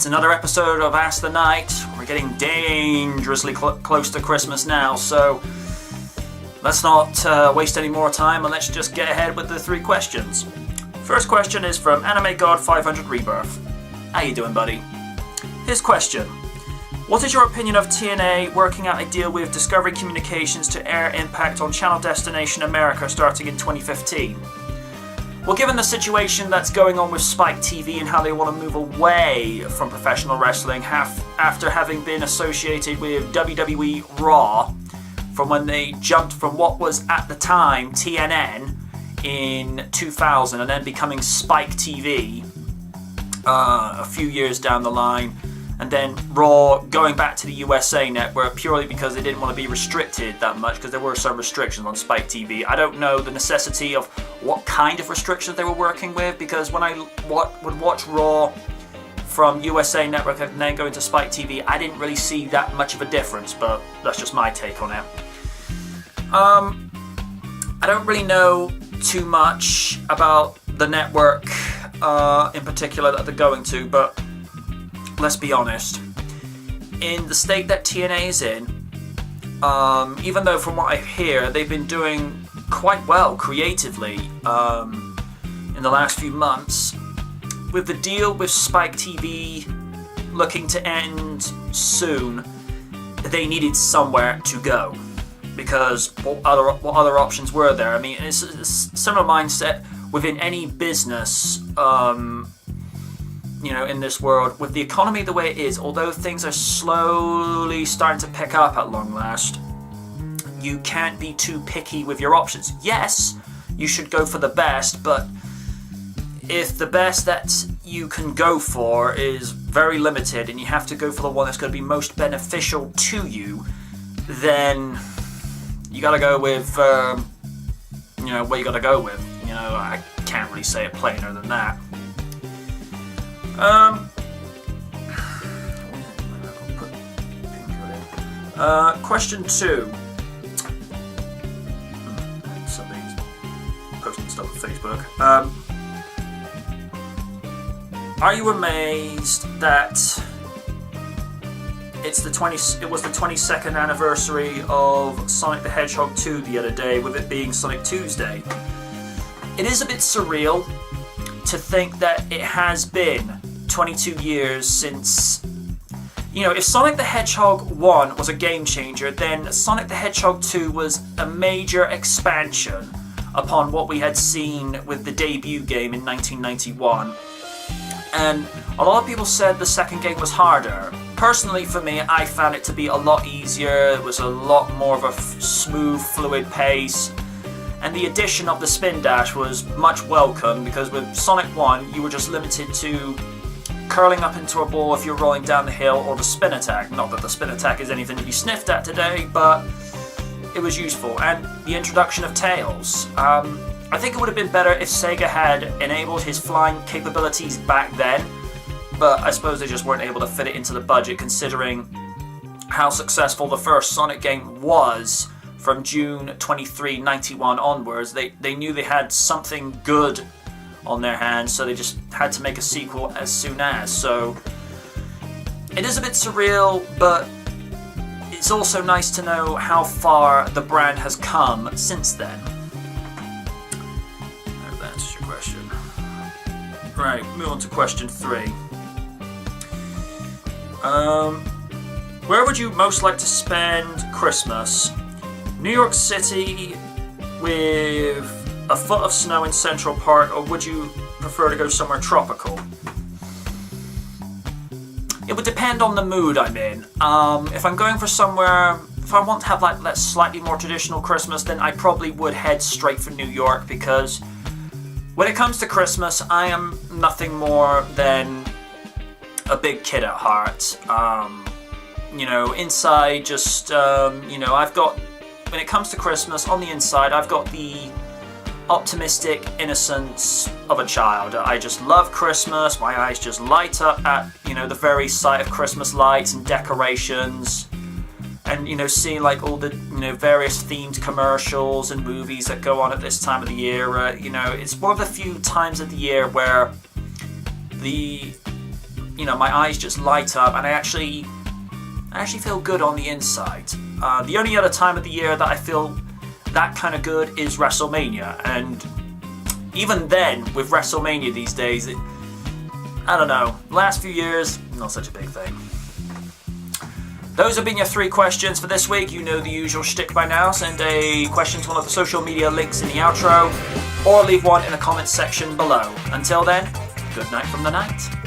It's another episode of Ask the Knight. We're getting dangerously close to Christmas now, so let's not waste any more time and let's just get ahead with the 3 questions. First question is from Anime God 500 Rebirth. How you doing, buddy? His question: what is your opinion of TNA working out a deal with Discovery Communications to air Impact on Channel Destination America starting in 2015? Well, given the situation that's going on with Spike TV and how they want to move away from professional wrestling after having been associated with WWE Raw from when they jumped from what was at the time TNN in 2000 and then becoming Spike TV a few years down the line, and then Raw going back to the USA Network purely because they didn't want to be restricted that much, because there were some restrictions on Spike TV. I don't know the necessity of what kind of restrictions they were working with, because when I would watch Raw from USA Network and then go into Spike TV, I didn't really see that much of a difference, but that's just my take on it. I don't really know too much about the network in particular that they're going to, but let's be honest, in the state that TNA is in, even though from what I hear they've been doing quite well creatively in the last few months, with the deal with Spike TV looking to end soon, they needed somewhere to go, because what other options were there? I mean, it's a similar mindset within any business, in this world, with the economy the way it is. Although things are slowly starting to pick up at long last, you can't be too picky with your options. Yes, you should go for the best, but if the best that you can go for is very limited and you have to go for the one that's going to be most beneficial to you, then you got to go with what you got to go with. I can't really say it plainer than that. Question 2. Somebody's posting stuff on Facebook. Are you amazed that it was the 22nd anniversary of Sonic the Hedgehog 2 the other day, with it being Sonic Tuesday? It is a bit surreal to think that it has been 22 years since, if Sonic the Hedgehog 1 was a game changer, then Sonic the Hedgehog 2 was a major expansion upon what we had seen with the debut game in 1991. And a lot of people said the second game was harder. Personally, for me, I found it to be a lot easier. It was a lot more of a smooth, fluid pace. And the addition of the spin dash was much welcome, because with Sonic 1, you were just limited to curling up into a ball if you're rolling down the hill, or the spin attack. Not that the spin attack is anything to be sniffed at today, but it was useful. And the introduction of Tails. I think it would have been better if Sega had enabled his flying capabilities back then, but I suppose they just weren't able to fit it into the budget, considering how successful the first Sonic game was. From June 23, 91 onwards, they knew they had something good on their hands, so they just had to make a sequel as soon as. So it is a bit surreal, but it's also nice to know how far the brand has come since then. I hope that answers your question. Right, move on to question 3. Where would you most like to spend Christmas? New York City with a foot of snow in Central Park, or would you prefer to go somewhere tropical? It would depend on the mood I'm in. If I'm going for somewhere, if I want to have that slightly more traditional Christmas, then I probably would head straight for New York, because when it comes to Christmas, I am nothing more than a big kid at heart. Inside, just, I've got, when it comes to Christmas, on the inside, I've got the optimistic innocence of a child. I just love Christmas. My eyes just light up at, the very sight of Christmas lights and decorations. And, seeing all the, various themed commercials and movies that go on at this time of the year. It's one of the few times of the year where the my eyes just light up, and I actually feel good on the inside. The only other time of the year that I feel that kind of good is WrestleMania, and even then, with WrestleMania these days, I don't know, last few years, not such a big thing. Those have been your 3 questions for this week. You know the usual shtick by now. Send a question to one of the social media links in the outro, or leave one in the comments section below. Until then, good night from the night.